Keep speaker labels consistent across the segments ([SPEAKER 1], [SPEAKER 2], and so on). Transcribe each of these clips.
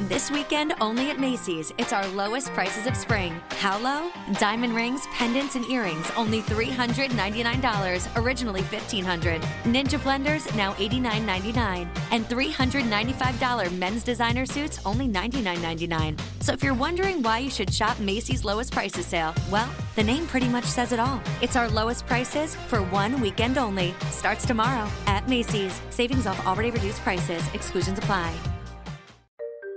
[SPEAKER 1] This weekend, only at Macy's, it's our lowest prices of spring. How low? Diamond rings, pendants, and earrings, only $399, originally $1,500. Ninja blenders, now $89.99. And $395 men's designer suits, only $99.99. So if you're wondering why you should shop Macy's lowest prices sale, well, the name pretty much says it all. It's our lowest prices for one weekend only. Starts tomorrow at Macy's. Savings off already reduced prices. Exclusions apply.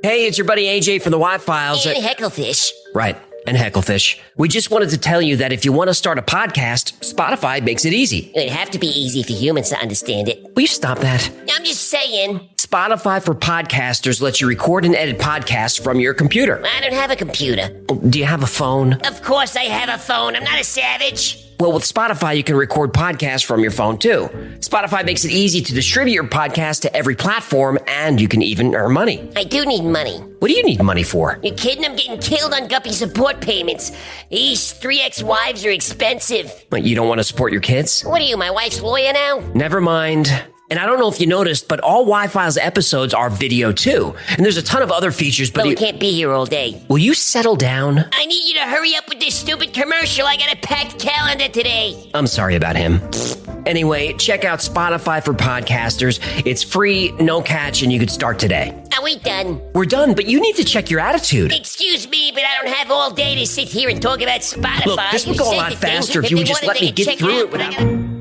[SPEAKER 2] Hey, it's your buddy AJ from the Y-Files.
[SPEAKER 3] And Hecklefish.
[SPEAKER 2] Right, and Hecklefish. We just wanted to tell you that if you want to start a podcast, Spotify makes it easy.
[SPEAKER 3] It'd have to be easy for humans to understand it.
[SPEAKER 2] Will you stop that?
[SPEAKER 3] I'm just saying.
[SPEAKER 2] Spotify for podcasters lets you record and edit podcasts from your computer.
[SPEAKER 3] I don't have a computer.
[SPEAKER 2] Do you have a phone?
[SPEAKER 3] Of course I have a phone. I'm not a savage.
[SPEAKER 2] Well, with Spotify, you can record podcasts from your phone, too. Spotify makes it easy to distribute your podcast to every platform, and you can even earn money.
[SPEAKER 3] I do need money.
[SPEAKER 2] What do you need money for?
[SPEAKER 3] You kidding? I'm getting killed on Guppy support payments. These 3 ex-wives are expensive.
[SPEAKER 2] But you don't want to support your kids?
[SPEAKER 3] What are you, my wife's lawyer now?
[SPEAKER 2] Never mind. And I don't know if you noticed, but all Y-Files episodes are video, too. And there's a ton of other features, but...
[SPEAKER 3] we can't be here all day.
[SPEAKER 2] Will you settle down?
[SPEAKER 3] I need you to hurry up with this stupid commercial. I got a packed calendar today.
[SPEAKER 2] I'm sorry about him. Anyway, check out Spotify for podcasters. It's free, no catch, and you could start today.
[SPEAKER 3] Are we done?
[SPEAKER 2] We're done, but you need to check your attitude.
[SPEAKER 3] Excuse me, but I don't have all day to sit here and talk about Spotify.
[SPEAKER 2] Look, this would go a lot faster if you would just let me get through it without...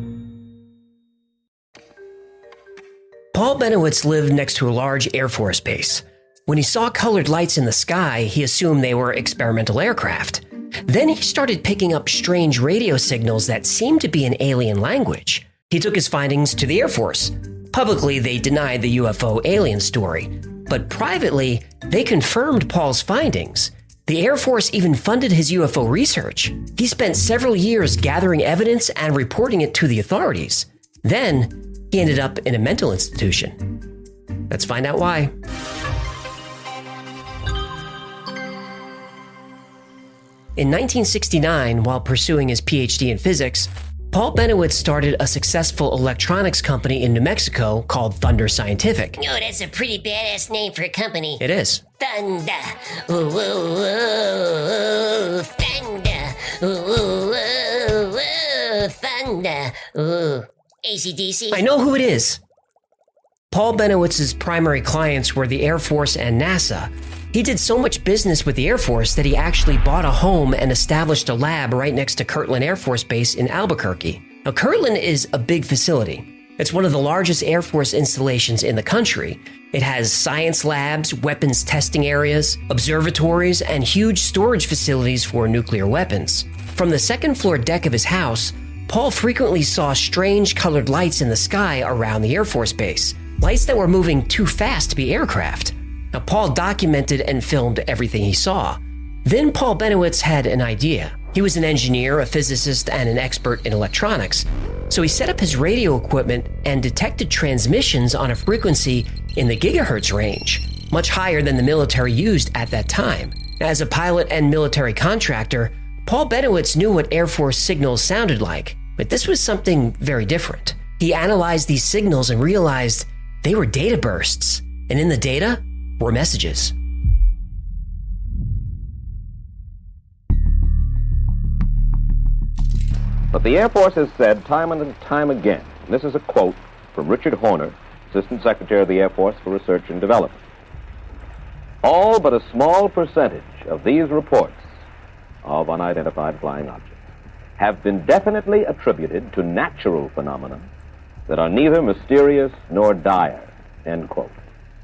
[SPEAKER 2] Paul Bennewitz lived next to a large Air Force base. When he saw colored lights in the sky, he assumed they were experimental aircraft. Then he started picking up strange radio signals that seemed to be an alien language. He took his findings to the Air Force. Publicly, they denied the UFO alien story, but privately, they confirmed Paul's findings. The Air Force even funded his UFO research. He spent several years gathering evidence and reporting it to the authorities. Then, he ended up in a mental institution. Let's find out why. In 1969, while pursuing his PhD in physics, Paul Bennewitz started a successful electronics company in New Mexico called Thunder Scientific.
[SPEAKER 3] Oh, that's a pretty badass name for a company.
[SPEAKER 2] It is.
[SPEAKER 3] Thunder. Ooh, ooh, ooh, thunder. Ooh, ooh, ooh, ooh, thunder. Ooh. AC/DC?
[SPEAKER 2] I know who it is. Paul Bennewitz's primary clients were the Air Force and NASA. He did so much business with the Air Force that he actually bought a home and established a lab right next to Kirtland Air Force Base in Albuquerque. Now, Kirtland is a big facility. It's one of the largest Air Force installations in the country. It has science labs, weapons testing areas, observatories, and huge storage facilities for nuclear weapons. From the second floor deck of his house, Paul frequently saw strange colored lights in the sky around the Air Force Base, lights that were moving too fast to be aircraft. Now, Paul documented and filmed everything he saw. Then Paul Bennewitz had an idea. He was an engineer, a physicist, and an expert in electronics. So he set up his radio equipment and detected transmissions on a frequency in the gigahertz range, much higher than the military used at that time. As a pilot and military contractor, Paul Bennewitz knew what Air Force signals sounded like. But this was something very different. He analyzed these signals and realized they were data bursts, and in the data were messages.
[SPEAKER 4] But the Air Force has said time and time again, and this is a quote from Richard Horner, Assistant Secretary of the Air Force for Research and Development. All but a small percentage of these reports of unidentified flying objects have been definitely attributed to natural phenomena that are neither mysterious nor dire, end quote.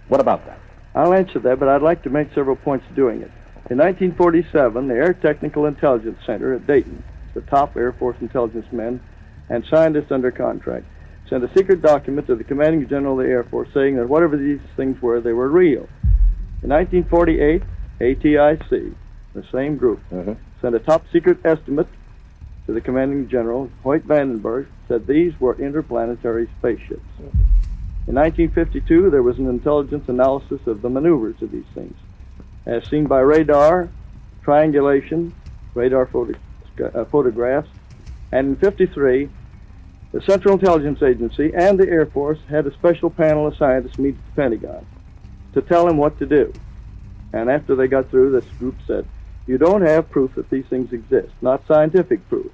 [SPEAKER 4] What about that?
[SPEAKER 5] I'll answer that, but I'd like to make several points doing it. In 1947, the Air Technical Intelligence Center at Dayton, the top Air Force intelligence men and scientists under contract, sent a secret document to the Commanding General of the Air Force saying that whatever these things were, they were real. In 1948, ATIC, the same group, sent a top secret estimate to the Commanding General. Hoyt Vandenberg said these were interplanetary spaceships. In 1952, there was an intelligence analysis of the maneuvers of these things, as seen by radar, triangulation, radar photographs, and in 1953, the Central Intelligence Agency and the Air Force had a special panel of scientists meet at the Pentagon to tell them what to do. And after they got through, this group said, "You don't have proof that these things exist, not scientific proof,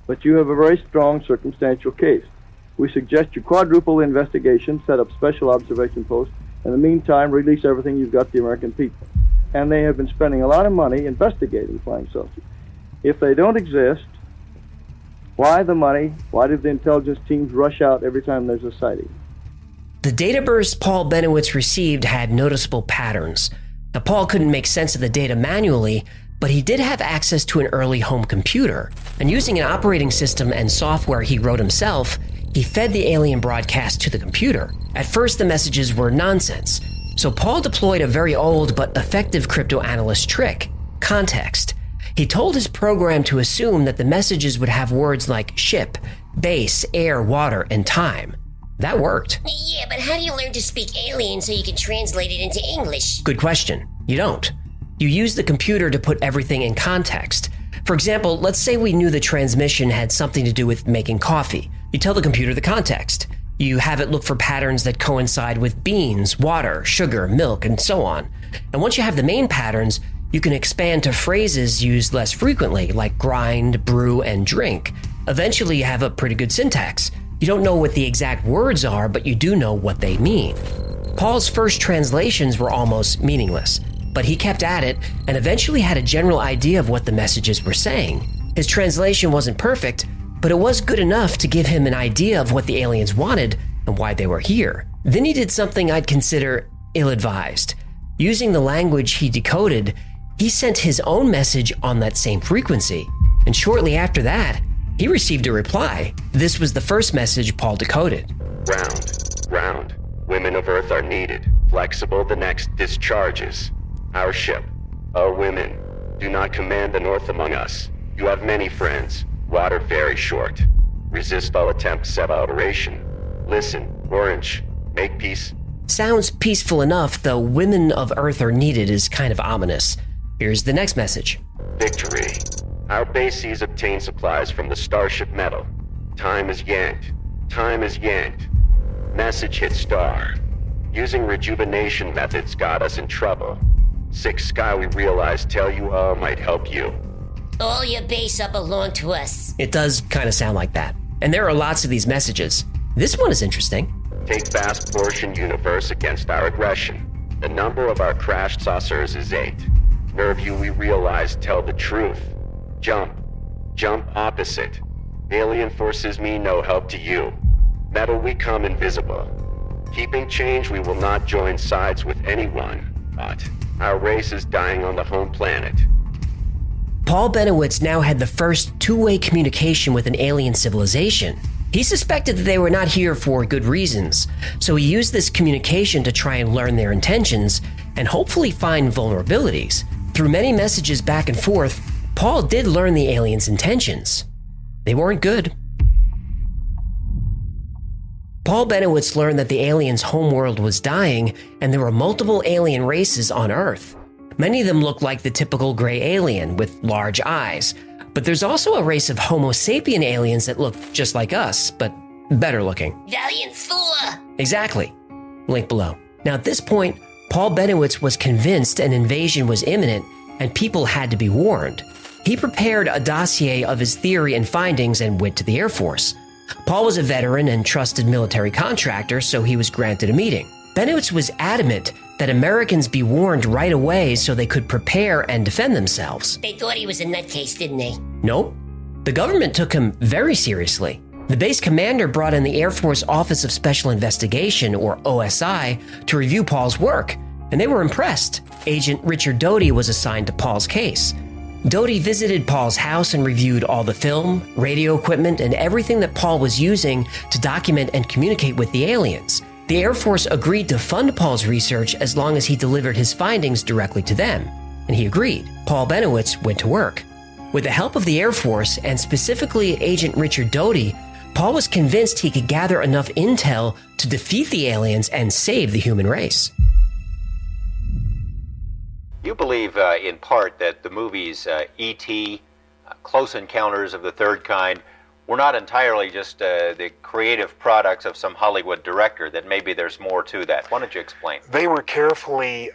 [SPEAKER 5] but you have a very strong circumstantial case. We suggest you quadruple the investigation, set up special observation posts, in the meantime, release everything you've got to the American people." And they have been spending a lot of money investigating flying saucers. If they don't exist, why the money? Why did the intelligence teams rush out every time there's a sighting?
[SPEAKER 2] The data burst Paul Bennewitz received had noticeable patterns. Now, Paul couldn't make sense of the data manually, but he did have access to an early home computer. And using an operating system and software he wrote himself, he fed the alien broadcast to the computer. At first, the messages were nonsense. So Paul deployed a very old but effective cryptoanalyst trick: context. He told his program to assume that the messages would have words like ship, base, air, water, and time. That worked.
[SPEAKER 3] Yeah, but how do you learn to speak alien so you can translate it into English?
[SPEAKER 2] Good question. You don't. You use the computer to put everything in context. For example, let's say we knew the transmission had something to do with making coffee. You tell the computer the context. You have it look for patterns that coincide with beans, water, sugar, milk, and so on. And once you have the main patterns, you can expand to phrases used less frequently, like grind, brew, and drink. Eventually, you have a pretty good syntax. You don't know what the exact words are, but you do know what they mean. Paul's first translations were almost meaningless, but he kept at it and eventually had a general idea of what the messages were saying. His translation wasn't perfect, but it was good enough to give him an idea of what the aliens wanted and why they were here. Then he did something I'd consider ill-advised. Using the language he decoded, he sent his own message on that same frequency, and shortly after that, he received a reply. This was the first message Paul decoded.
[SPEAKER 6] Round. Women of Earth are needed. Flexible the next discharges. Our ship. Our women. Do not command the North among us. You have many friends. Water very short. Resist all attempts at alteration. Listen, Orange. Make peace.
[SPEAKER 2] Sounds peaceful enough, though women of Earth are needed is kind of ominous. Here's the next message.
[SPEAKER 6] Victory. Our bases obtain supplies from the starship metal. Time is yanked. Message hit star. Using rejuvenation methods got us in trouble. Six Sky we realized tell you all might help you.
[SPEAKER 3] All your base up belong to us.
[SPEAKER 2] It does kind of sound like that. And there are lots of these messages. This one is interesting.
[SPEAKER 6] Take vast portion universe against our aggression. The number of our crashed saucers is 8. Nerve you we realize tell the truth. Jump opposite. Alien forces me no help to you. Metal we come invisible. Keeping change we will not join sides with anyone, but our race is dying on the home planet.
[SPEAKER 2] Paul Bennewitz now had the first two-way communication with an alien civilization. He suspected that they were not here for good reasons, so he used this communication to try and learn their intentions and hopefully find vulnerabilities. Through many messages back and forth, Paul did learn the aliens' intentions. They weren't good. Paul Bennewitz learned that the aliens' homeworld was dying and there were multiple alien races on Earth. Many of them look like the typical gray alien with large eyes, but there's also a race of Homo sapien aliens that look just like us, but better looking.
[SPEAKER 3] Valiant Thor!
[SPEAKER 2] Exactly. Link below. Now at this point, Paul Bennewitz was convinced an invasion was imminent and people had to be warned. He prepared a dossier of his theory and findings and went to the Air Force. Paul was a veteran and trusted military contractor, so he was granted a meeting. Bennewitz was adamant that Americans be warned right away so they could prepare and defend themselves.
[SPEAKER 3] They thought he was a nutcase, didn't they?
[SPEAKER 2] Nope. The government took him very seriously. The base commander brought in the Air Force Office of Special Investigation, or OSI, to review Paul's work, and they were impressed. Agent Richard Doty was assigned to Paul's case. Doty visited Paul's house and reviewed all the film, radio equipment, and everything that Paul was using to document and communicate with the aliens. The Air Force agreed to fund Paul's research as long as he delivered his findings directly to them, and he agreed. Paul Bennewitz went to work. With the help of the Air Force, and specifically Agent Richard Doty, Paul was convinced he could gather enough intel to defeat the aliens and save the human race.
[SPEAKER 7] You believe, in part, that the movies E.T., Close Encounters of the Third Kind, were not entirely just the creative products of some Hollywood director, that maybe there's more to that. Why don't you explain?
[SPEAKER 8] They were carefully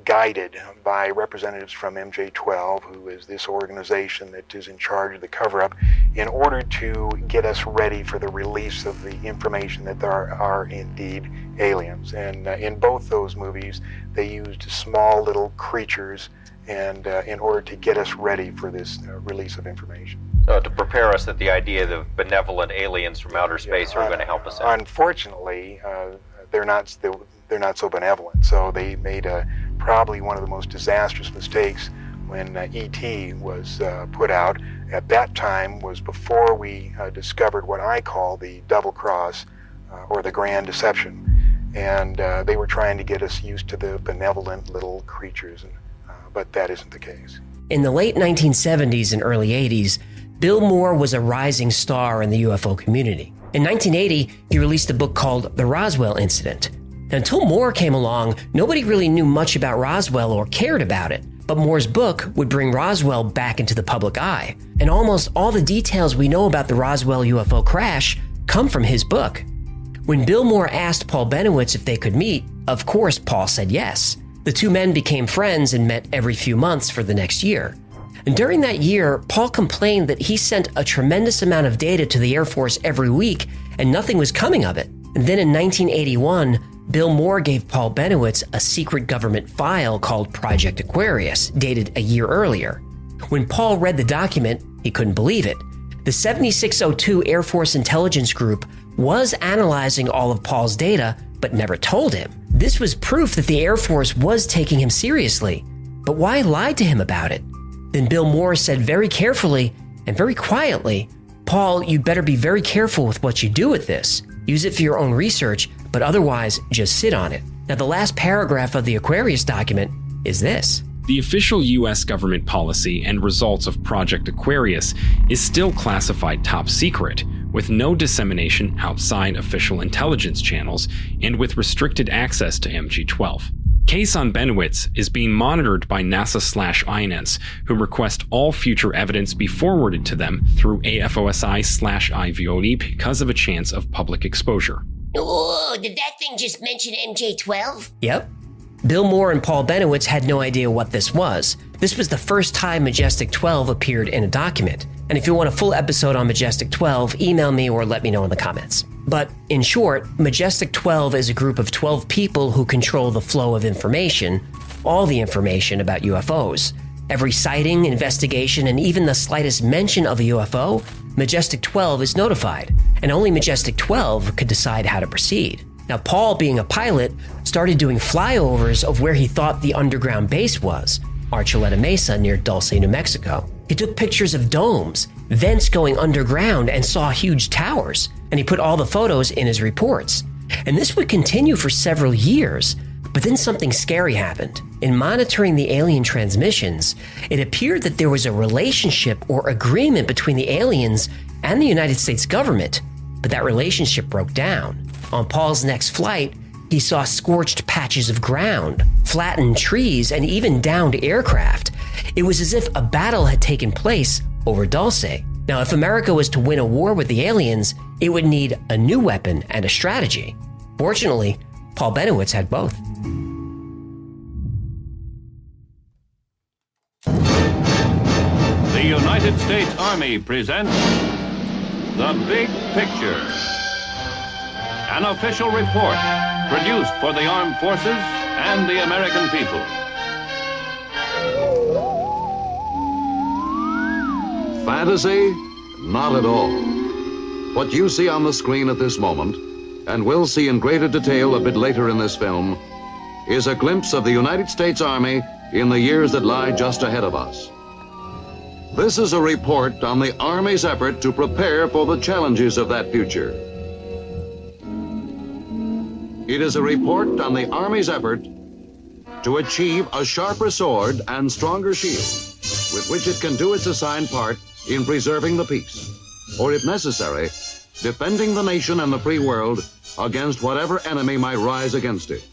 [SPEAKER 8] guided by representatives from MJ12, who is this organization that is in charge of the cover-up, in order to get us ready for the release of the information that there are indeed aliens. And in both those movies, they used small little creatures and in order to get us ready for this release of information.
[SPEAKER 7] So to prepare us that the idea of benevolent aliens from outer space are going to help us out.
[SPEAKER 8] Unfortunately, they're not so benevolent. So they made probably one of the most disastrous mistakes when E.T. was put out. At that time was before we discovered what I call the double cross or the grand deception. And they were trying to get us used to the benevolent little creatures, but that isn't the case.
[SPEAKER 2] In the late 1970s and early 80s, Bill Moore was a rising star in the UFO community. In 1980, he released a book called The Roswell Incident. Until Moore came along, nobody really knew much about Roswell or cared about it. But Moore's book would bring Roswell back into the public eye. And almost all the details we know about the Roswell UFO crash come from his book. When Bill Moore asked Paul Bennewitz if they could meet, of course Paul said yes. The two men became friends and met every few months for the next year. And during that year, Paul complained that he sent a tremendous amount of data to the Air Force every week and nothing was coming of it. And then in 1981, Bill Moore gave Paul Bennewitz a secret government file called Project Aquarius, dated a year earlier. When Paul read the document, he couldn't believe it. The 7602 Air Force Intelligence Group was analyzing all of Paul's data, but never told him. This was proof that the Air Force was taking him seriously. But why lie to him about it? Then Bill Moore said very carefully and very quietly, "Paul, you'd better be very careful with what you do with this. Use it for your own research, but otherwise just sit on it." Now, the last paragraph of the Aquarius document is this.
[SPEAKER 9] The official U.S. government policy and results of Project Aquarius is still classified top secret, with no dissemination outside official intelligence channels and with restricted access to MG-12. Case on Bennewitz is being monitored by NASA/INS, who request all future evidence be forwarded to them through AFOSI/IVOD because of a chance of public exposure.
[SPEAKER 3] Oh, did that thing just mention MJ-12?
[SPEAKER 2] Yep. Bill Moore and Paul Bennewitz had no idea what this was. This was the first time Majestic 12 appeared in a document. And if you want a full episode on Majestic 12, email me or let me know in the comments. But in short, Majestic 12 is a group of 12 people who control the flow of information, all the information about UFOs. Every sighting, investigation, and even the slightest mention of a UFO, Majestic 12 is notified, and only Majestic 12 could decide how to proceed. Now, Paul, being a pilot, started doing flyovers of where he thought the underground base was, Archuleta Mesa near Dulce, New Mexico. He took pictures of domes, vents going underground, and saw huge towers, and he put all the photos in his reports. And this would continue for several years, but then something scary happened. In monitoring the alien transmissions, it appeared that there was a relationship or agreement between the aliens and the United States government, but that relationship broke down. On Paul's next flight, he saw scorched patches of ground, flattened trees, and even downed aircraft. It was as if a battle had taken place over Dulce. Now, if America was to win a war with the aliens, it would need a new weapon and a strategy. Fortunately, Paul Bennewitz had both.
[SPEAKER 10] The United States Army presents The Big Picture, an official report produced for the armed forces and the American people.
[SPEAKER 11] Fantasy? Not at all. What you see on the screen at this moment, and will see in greater detail a bit later in this film, is a glimpse of the United States Army in the years that lie just ahead of us. This is a report on the Army's effort to prepare for the challenges of that future. It is a report on the Army's effort to achieve a sharper sword and stronger shield with which it can do its assigned part in preserving the peace, or if necessary, defending the nation and the free world against whatever enemy might rise against it.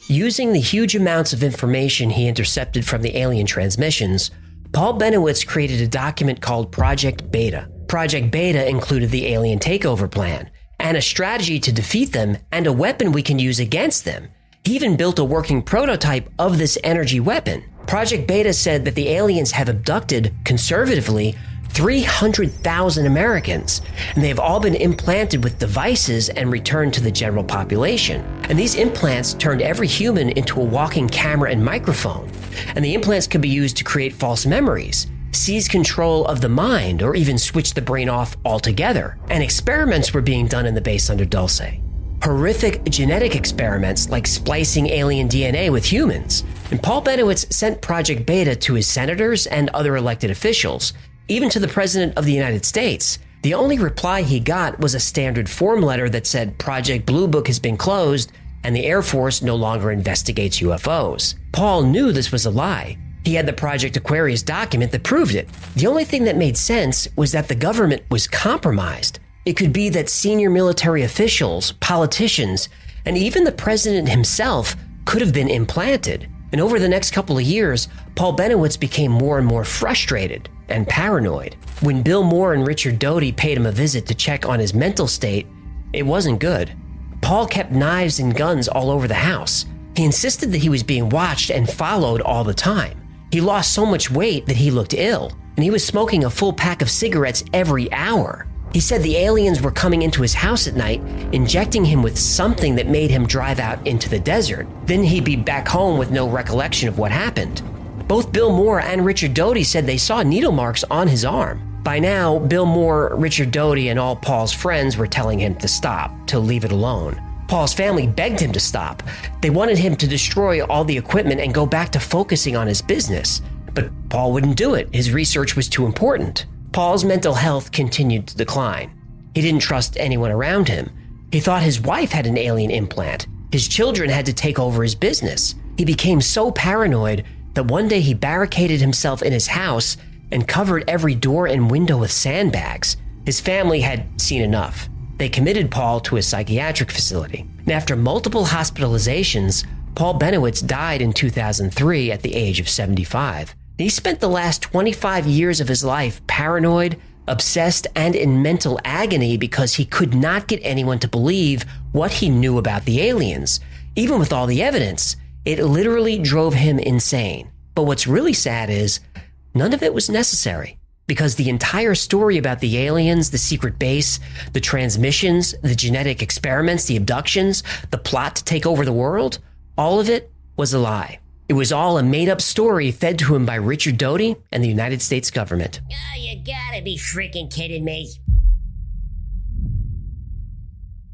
[SPEAKER 2] Using the huge amounts of information he intercepted from the alien transmissions, Paul Bennewitz created a document called Project Beta. Project Beta included the alien takeover plan, and a strategy to defeat them, and a weapon we can use against them. He even built a working prototype of this energy weapon. Project Beta said that the aliens have abducted, conservatively, 300,000 Americans, and they've all been implanted with devices and returned to the general population. And these implants turned every human into a walking camera and microphone. And the implants could be used to create false memories, seize control of the mind, or even switch the brain off altogether. And experiments were being done in the base under Dulce. Horrific genetic experiments like splicing alien DNA with humans. And Paul Bennewitz sent Project Beta to his senators and other elected officials, even to the President of the United States. The only reply he got was a standard form letter that said Project Blue Book has been closed and the Air Force no longer investigates UFOs. Paul knew this was a lie. He had the Project Aquarius document that proved it. The only thing that made sense was that the government was compromised. It could be that senior military officials, politicians, and even the president himself could have been implanted. And over the next couple of years, Paul Bennewitz became more and more frustrated and paranoid. When Bill Moore and Richard Doty paid him a visit to check on his mental state, it wasn't good. Paul kept knives and guns all over the house. He insisted that he was being watched and followed all the time. He lost so much weight that he looked ill, and he was smoking a full pack of cigarettes every hour. He said the aliens were coming into his house at night, injecting him with something that made him drive out into the desert. Then he'd be back home with no recollection of what happened. Both Bill Moore and Richard Doty said they saw needle marks on his arm. By now, Bill Moore, Richard Doty, and all Paul's friends were telling him to stop, to leave it alone. Paul's family begged him to stop. They wanted him to destroy all the equipment and go back to focusing on his business. But Paul wouldn't do it. His research was too important. Paul's mental health continued to decline. He didn't trust anyone around him. He thought his wife had an alien implant. His children had to take over his business. He became so paranoid that one day he barricaded himself in his house and covered every door and window with sandbags. His family had seen enough. They committed Paul to a psychiatric facility. And after multiple hospitalizations, Paul Bennewitz died in 2003 at the age of 75. He spent the last 25 years of his life paranoid, obsessed, and in mental agony because he could not get anyone to believe what he knew about the aliens. Even with all the evidence, it literally drove him insane. But what's really sad is none of it was necessary, because the entire story about the aliens, the secret base, the transmissions, the genetic experiments, the abductions, the plot to take over the world, all of it was a lie. It was all a made-up story fed to him by Richard Doty and the United States government.
[SPEAKER 3] Oh, you gotta be freaking kidding me.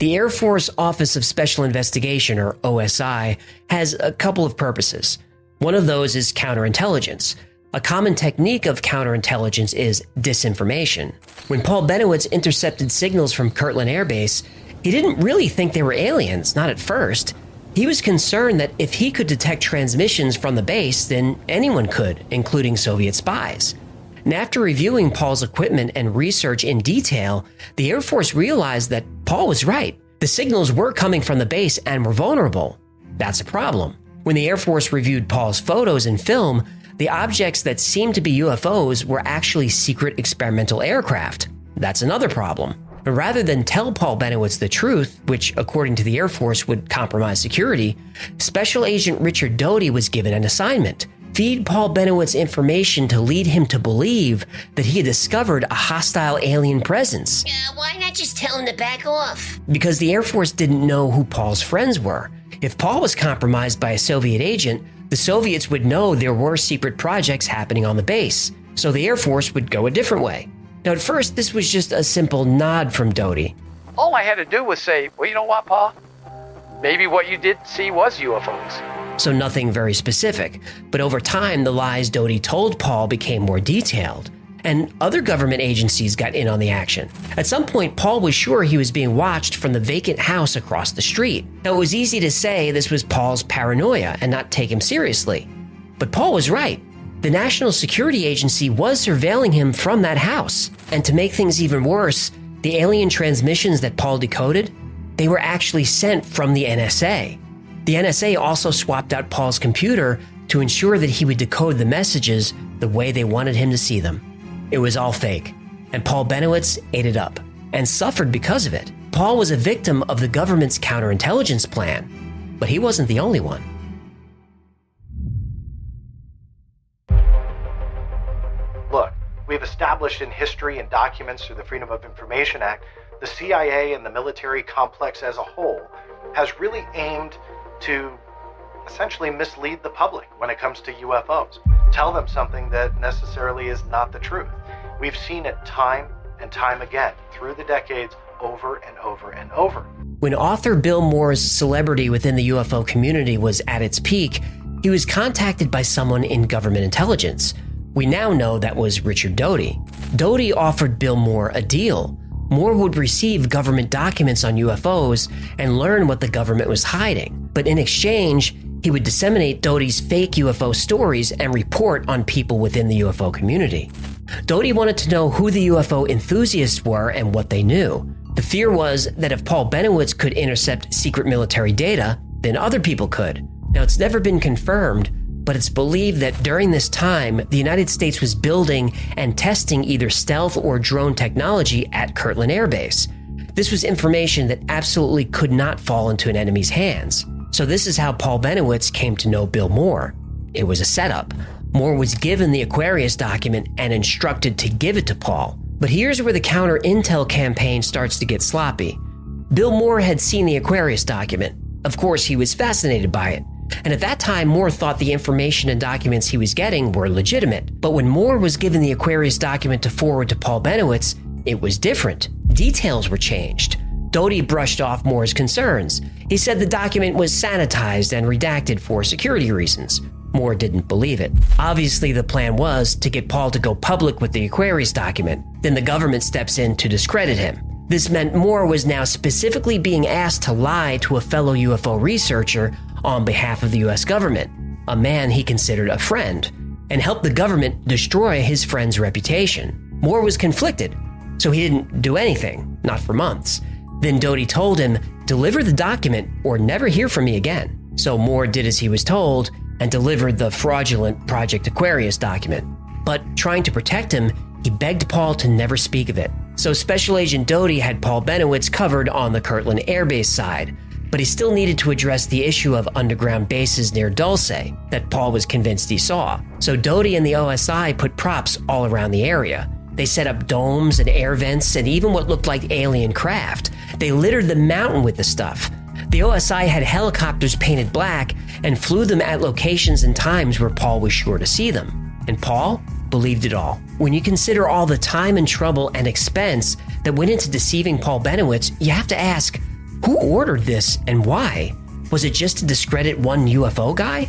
[SPEAKER 2] The Air Force Office of Special Investigation, or OSI, has a couple of purposes. One of those is counterintelligence. A common technique of counterintelligence is disinformation. When Paul Bennewitz intercepted signals from Kirtland Air Base, he didn't really think they were aliens, not at first. He was concerned that if he could detect transmissions from the base, then anyone could, including Soviet spies. And after reviewing Paul's equipment and research in detail, the Air Force realized that Paul was right. The signals were coming from the base and were vulnerable. That's a problem. When the Air Force reviewed Paul's photos and film, the objects that seemed to be UFOs were actually secret experimental aircraft. That's another problem. But rather than tell Paul Bennewitz the truth, which according to the Air Force would compromise security, Special Agent Richard Doty was given an assignment. Feed Paul Bennewitz information to lead him to believe that he had discovered a hostile alien presence.
[SPEAKER 3] Why not just tell him to back off?
[SPEAKER 2] Because the Air Force didn't know who Paul's friends were. If Paul was compromised by a Soviet agent, the Soviets would know there were secret projects happening on the base, so the Air Force would go a different way. Now, at first, this was just a simple nod from Doty.
[SPEAKER 12] All I had to do was say, well, you know what, Paul? Maybe what you did see was UFOs.
[SPEAKER 2] So nothing very specific. But over time, the lies Doty told Paul became more detailed, and other government agencies got in on the action. At some point, Paul was sure he was being watched from the vacant house across the street. Now, it was easy to say this was Paul's paranoia and not take him seriously. But Paul was right. The National Security Agency was surveilling him from that house. And to make things even worse, the alien transmissions that Paul decoded, they were actually sent from the NSA. The NSA also swapped out Paul's computer to ensure that he would decode the messages the way they wanted him to see them. It was all fake. and Paul Bennewitz ate it up and suffered because of it. Paul was a victim of the government's counterintelligence plan, but he wasn't the only one.
[SPEAKER 13] Look, we've established in history and documents through the Freedom of Information Act, the CIA and the military complex as a whole has really aimed to essentially mislead the public when it comes to UFOs. Tell them something that necessarily is not the truth. We've seen it time and time again through the decades, over and over and over.
[SPEAKER 2] When author Bill Moore's celebrity within the UFO community was at its peak, he was contacted by someone in government intelligence. We now know that was Richard Doty. Doty offered Bill Moore a deal. Moore would receive government documents on UFOs and learn what the government was hiding. But in exchange, he would disseminate Doty's fake UFO stories and report on people within the UFO community. Doty wanted to know who the UFO enthusiasts were and what they knew. The fear was that if Paul Bennewitz could intercept secret military data, then other people could. Now, it's never been confirmed, but it's believed that during this time, the United States was building and testing either stealth or drone technology at Kirtland Air Base. This was information that absolutely could not fall into an enemy's hands. So this is how Paul Bennewitz came to know Bill Moore. It was a setup. Moore was given the Aquarius document and instructed to give it to Paul. But here's where the counter-intel campaign starts to get sloppy. Bill Moore had seen the Aquarius document. Of course, he was fascinated by it. And at that time, Moore thought the information and documents he was getting were legitimate. But when Moore was given the Aquarius document to forward to Paul Bennewitz, it was different. Details were changed. Doty brushed off Moore's concerns. He said the document was sanitized and redacted for security reasons. Moore didn't believe it. Obviously, the plan was to get Paul to go public with the Aquarius document. Then the government steps in to discredit him. This meant Moore was now specifically being asked to lie to a fellow UFO researcher on behalf of the US government, a man he considered a friend, and help the government destroy his friend's reputation. Moore was conflicted, so he didn't do anything, not for months. Then Doty told him, "Deliver the document or never hear from me again." So Moore did as he was told and delivered the fraudulent Project Aquarius document. But trying to protect him, he begged Paul to never speak of it. So Special Agent Doty had Paul Bennewitz covered on the Kirtland Air Base side, but he still needed to address the issue of underground bases near Dulce that Paul was convinced he saw. So Doty and the OSI put props all around the area. They set up domes and air vents and even what looked like alien craft. They littered the mountain with the stuff. The OSI had helicopters painted black and flew them at locations and times where Paul was sure to see them. And Paul believed it all. When you consider all the time and trouble and expense that went into deceiving Paul Bennewitz, you have to ask, who ordered this and why? Was it just to discredit one UFO guy?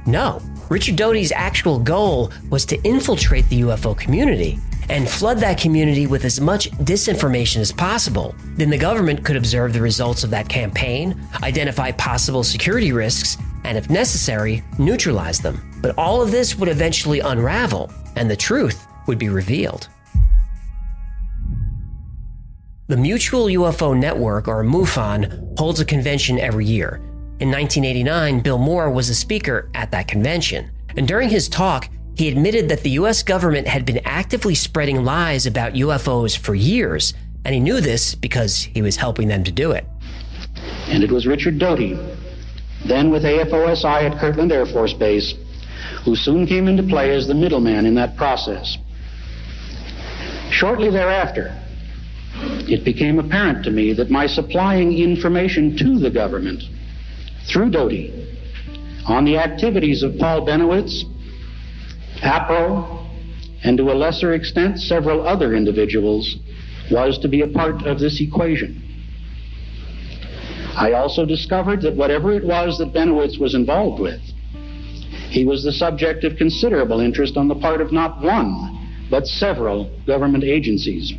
[SPEAKER 2] No. Richard Doty's actual goal was to infiltrate the UFO community and flood that community with as much disinformation as possible. Then the government could observe the results of that campaign, identify possible security risks, and if necessary, neutralize them. But all of this would eventually unravel, and the truth would be revealed. The Mutual UFO Network, or MUFON, holds a convention every year. In 1989, Bill Moore was a speaker at that convention, and during his talk, he admitted that the US government had been actively spreading lies about UFOs for years, and he knew this because he was helping them to do it.
[SPEAKER 14] And it was Richard Doty, then with AFOSI at Kirtland Air Force Base, who soon came into play as the middleman in that process. Shortly thereafter, it became apparent to me that my supplying information to the government through Doty on the activities of Paul Bennewitz, APRO, and to a lesser extent several other individuals was to be a part of this equation. I also discovered that whatever it was that Bennewitz was involved with, he was the subject of considerable interest on the part of not one, but several government agencies,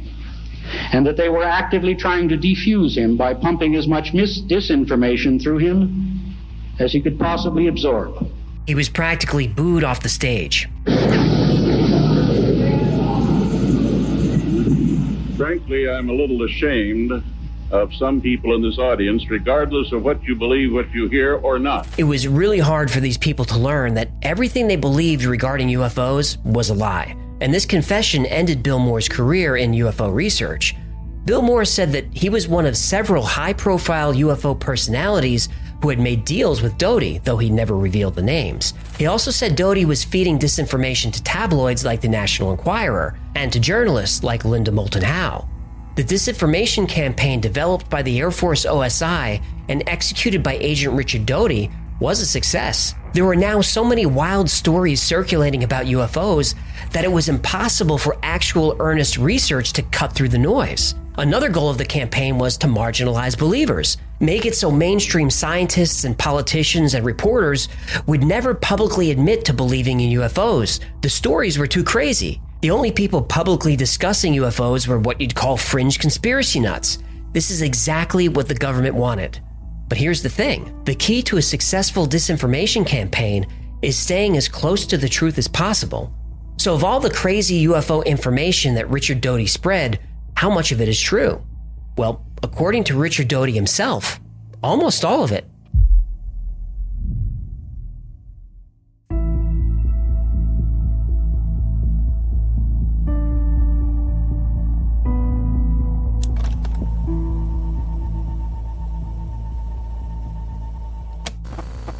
[SPEAKER 14] and that they were actively trying to defuse him by pumping as much disinformation through him as he could possibly absorb.
[SPEAKER 2] He was practically booed off the stage.
[SPEAKER 15] Frankly, I'm a little ashamed of some people in this audience, regardless of what you believe, what you hear, or not.
[SPEAKER 2] It was really hard for these people to learn that everything they believed regarding UFOs was a lie, and this confession ended Bill Moore's career in UFO research. Bill Moore said that he was one of several high-profile UFO personalities who had made deals with Doty, though he never revealed the names. He also said Doty was feeding disinformation to tabloids like the National Enquirer and to journalists like Linda Moulton Howe. The disinformation campaign developed by the Air Force OSI and executed by Agent Richard Doty was a success. There were now so many wild stories circulating about UFOs that it was impossible for actual earnest research to cut through the noise. Another goal of the campaign was to marginalize believers, make it so mainstream scientists and politicians and reporters would never publicly admit to believing in UFOs. The stories were too crazy. The only people publicly discussing UFOs were what you'd call fringe conspiracy nuts. This is exactly what the government wanted. But here's the thing. The key to a successful disinformation campaign is staying as close to the truth as possible. So of all the crazy UFO information that Richard Doty spread, how much of it is true? Well, according to Richard Doty himself, almost all of it.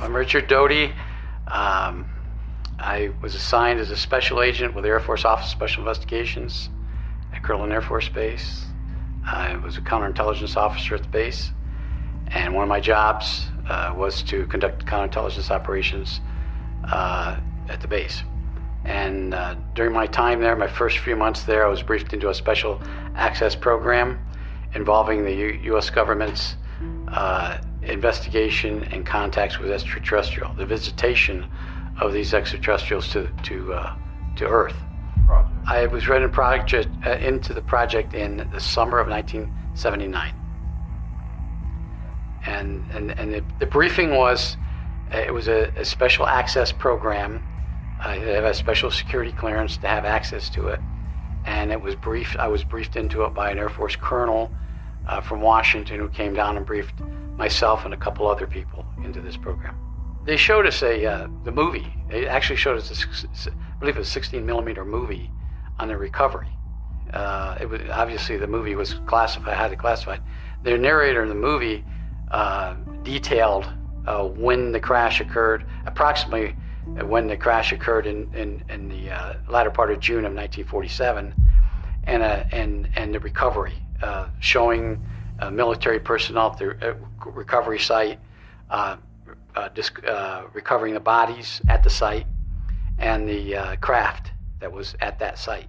[SPEAKER 12] I'm Richard Doty. I was assigned as a special agent with the Air Force Office of Special Investigations at Kirtland Air Force Base. I was a counterintelligence officer at the base, and one of my jobs was to conduct counterintelligence operations at the base. And during my time there, my first few months there, I was briefed into a special access program involving the U.S. government's investigation and contacts with extraterrestrial, the visitation of these extraterrestrials to Earth. I was read into the project in the summer of 1979, and the briefing was it was a special access program. They have a special security clearance to have access to it, and I was briefed into it by an Air Force colonel from Washington who came down and briefed myself and a couple other people into this program. They showed us the movie. They actually showed us I believe it was a 16 millimeter movie on the recovery. It was obviously the movie was classified, highly classified. The narrator in the movie detailed when the crash occurred, approximately when the crash occurred in the latter part of June of 1947, and the recovery, showing military personnel at the recovery site, recovering the bodies at the site, and the craft that was at that site.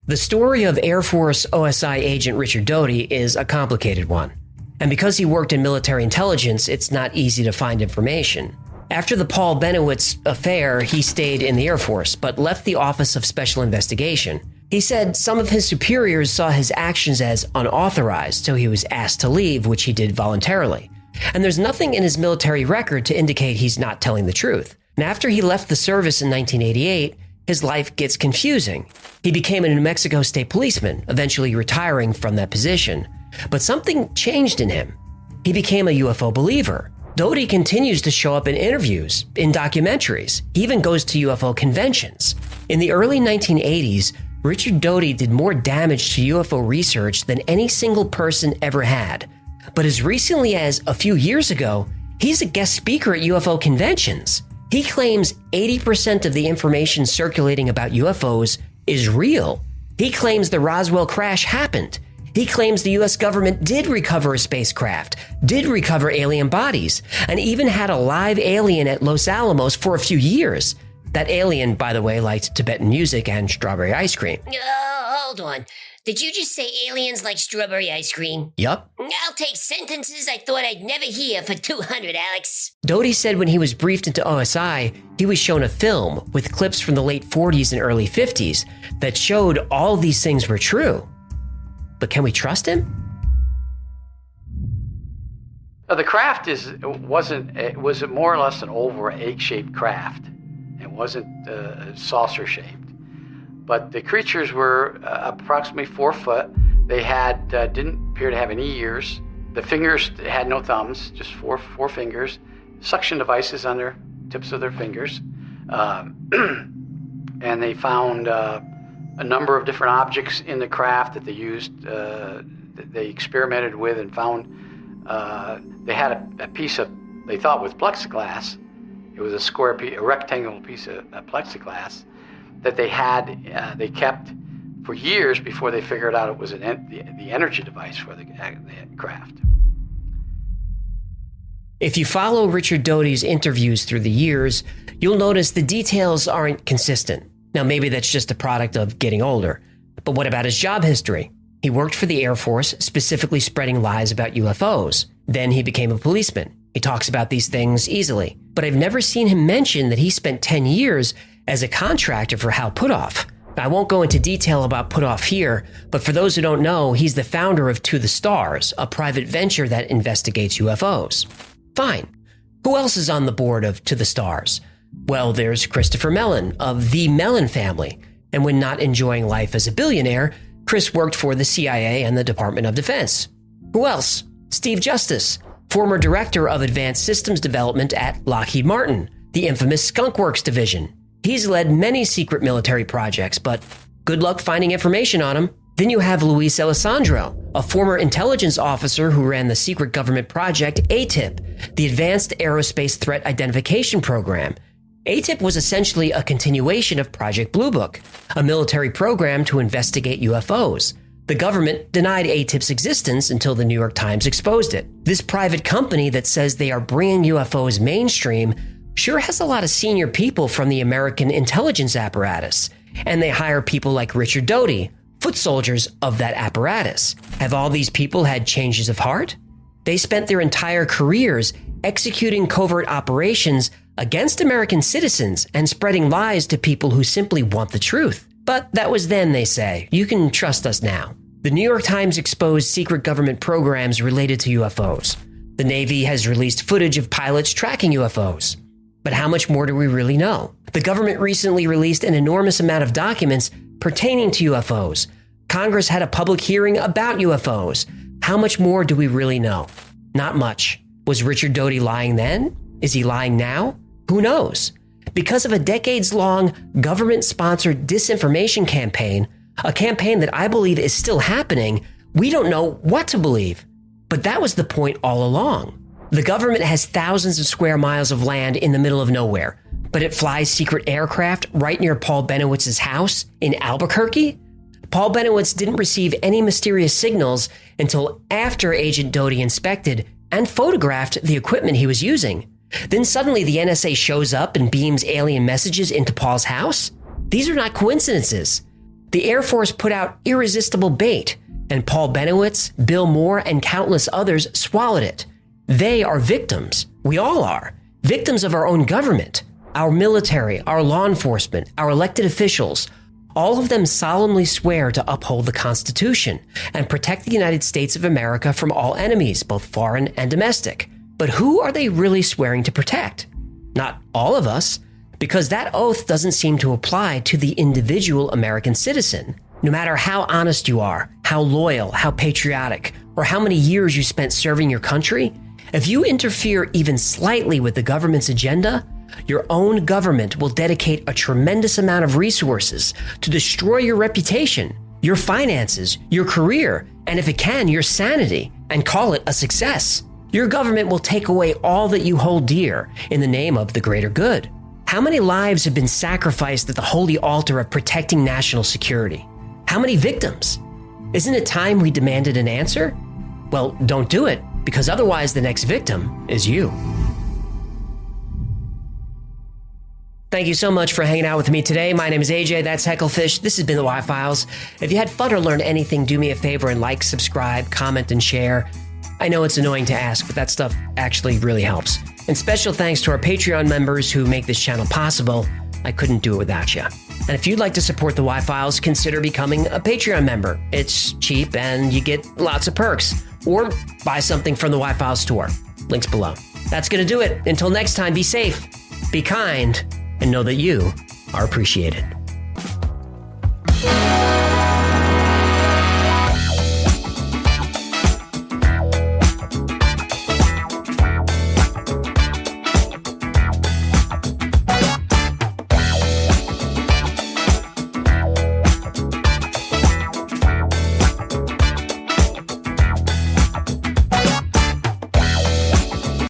[SPEAKER 2] The story of Air Force OSI agent Richard Doty is a complicated one. And because he worked in military intelligence, it's not easy to find information. After the Paul Bennewitz affair, he stayed in the Air Force, but left the Office of Special Investigation. He said some of his superiors saw his actions as unauthorized, so he was asked to leave, which he did voluntarily. And there's nothing in his military record to indicate he's not telling the truth. And after he left the service in 1988, his life gets confusing. He became a New Mexico state policeman, eventually retiring from that position. But something changed in him. He became a UFO believer. Doty continues to show up in interviews, in documentaries. He even goes to UFO conventions. In the early 1980s, Richard Doty did more damage to UFO research than any single person ever had. But as recently as a few years ago, he's a guest speaker at UFO conventions. He claims 80% of the information circulating about UFOs is real. He claims the Roswell crash happened. He claims the US government did recover a spacecraft, did recover alien bodies, and even had a live alien at Los Alamos for a few years. That alien, by the way, liked Tibetan music and strawberry ice cream.
[SPEAKER 3] Hold on. Did you just say aliens like strawberry ice cream?
[SPEAKER 2] Yup.
[SPEAKER 3] I'll take sentences I thought I'd never hear for 200, Alex.
[SPEAKER 2] Doty said when he was briefed into OSI, he was shown a film with clips from the late 40s and early 50s that showed all these things were true. But can we trust him?
[SPEAKER 12] The craft was more or less an oval egg-shaped craft. It wasn't saucer-shaped. But the creatures were approximately 4 foot. They didn't appear to have any ears. The fingers had no thumbs, just four fingers. Suction devices on their tips of their fingers. And they found a number of different objects in the craft that they used, that they experimented with and found. They had a piece of, they thought was plexiglass. It was a rectangular piece of plexiglass that they kept for years before they figured out it was the energy device for the craft.
[SPEAKER 2] If you follow Richard Doty's interviews through the years, you'll notice the details aren't consistent. Now, maybe that's just a product of getting older. But what about his job history? He worked for the Air Force, specifically spreading lies about UFOs. Then he became a policeman. He talks about these things easily. But I've never seen him mention that he spent 10 years as a contractor for Hal Puthoff. I won't go into detail about Puthoff here, but for those who don't know, he's the founder of To the Stars, a private venture that investigates UFOs. Fine. Who else is on the board of To the Stars? Well, there's Christopher Mellon of the Mellon family. And when not enjoying life as a billionaire, Chris worked for the CIA and the Department of Defense. Who else? Steve Justice, former director of advanced systems development at Lockheed Martin, the infamous Skunk Works division. He's led many secret military projects, but good luck finding information on him. Then you have Luis Alessandro, a former intelligence officer who ran the secret government project ATIP, the Advanced Aerospace Threat Identification Program. ATIP was essentially a continuation of Project Blue Book, a military program to investigate UFOs. The government denied ATIP's existence until the New York Times exposed it. This private company that says they are bringing UFOs mainstream sure has a lot of senior people from the American intelligence apparatus, and they hire people like Richard Doty, foot soldiers of that apparatus. Have all these people had changes of heart? They spent their entire careers executing covert operations against American citizens and spreading lies to people who simply want the truth. But that was then, they say. You can trust us now. The New York Times exposed secret government programs related to UFOs. The Navy has released footage of pilots tracking UFOs. But how much more do we really know? The government recently released an enormous amount of documents pertaining to UFOs. Congress had a public hearing about UFOs. How much more do we really know? Not much. Was Richard Doty lying then? Is he lying now? Who knows? Because of a decades-long government-sponsored disinformation campaign, a campaign that I believe is still happening, we don't know what to believe. But that was the point all along. The government has thousands of square miles of land in the middle of nowhere, but it flies secret aircraft right near Paul Bennewitz's house in Albuquerque? Paul Bennewitz didn't receive any mysterious signals until after Agent Doty inspected and photographed the equipment he was using. Then suddenly the NSA shows up and beams alien messages into Paul's house? These are not coincidences. The Air Force put out irresistible bait, and Paul Bennewitz, Bill Moore, and countless others swallowed it. They are victims. We all are. Victims of our own government. Our military, our law enforcement, our elected officials, all of them solemnly swear to uphold the Constitution and protect the United States of America from all enemies, both foreign and domestic. But who are they really swearing to protect? Not all of us, because that oath doesn't seem to apply to the individual American citizen. No matter how honest you are, how loyal, how patriotic, or how many years you spent serving your country, if you interfere even slightly with the government's agenda, your own government will dedicate a tremendous amount of resources to destroy your reputation, your finances, your career, and if it can, your sanity, and call it a success. Your government will take away all that you hold dear in the name of the greater good. How many lives have been sacrificed at the holy altar of protecting national security? How many victims? Isn't it time we demanded an answer? Well, don't do it, because otherwise the next victim is you. Thank you so much for hanging out with me today. My name is AJ, that's Hecklefish. This has been the Y-Files. If you had fun or learned anything, do me a favor and like, subscribe, comment, and share. I know it's annoying to ask, but that stuff actually really helps. And special thanks to our Patreon members who make this channel possible. I couldn't do it without you. And if you'd like to support the Y-Files, consider becoming a Patreon member. It's cheap and you get lots of perks. Or buy something from the Y-Files store. Links below. That's going to do it. Until next time, be safe, be kind, and know that you are appreciated.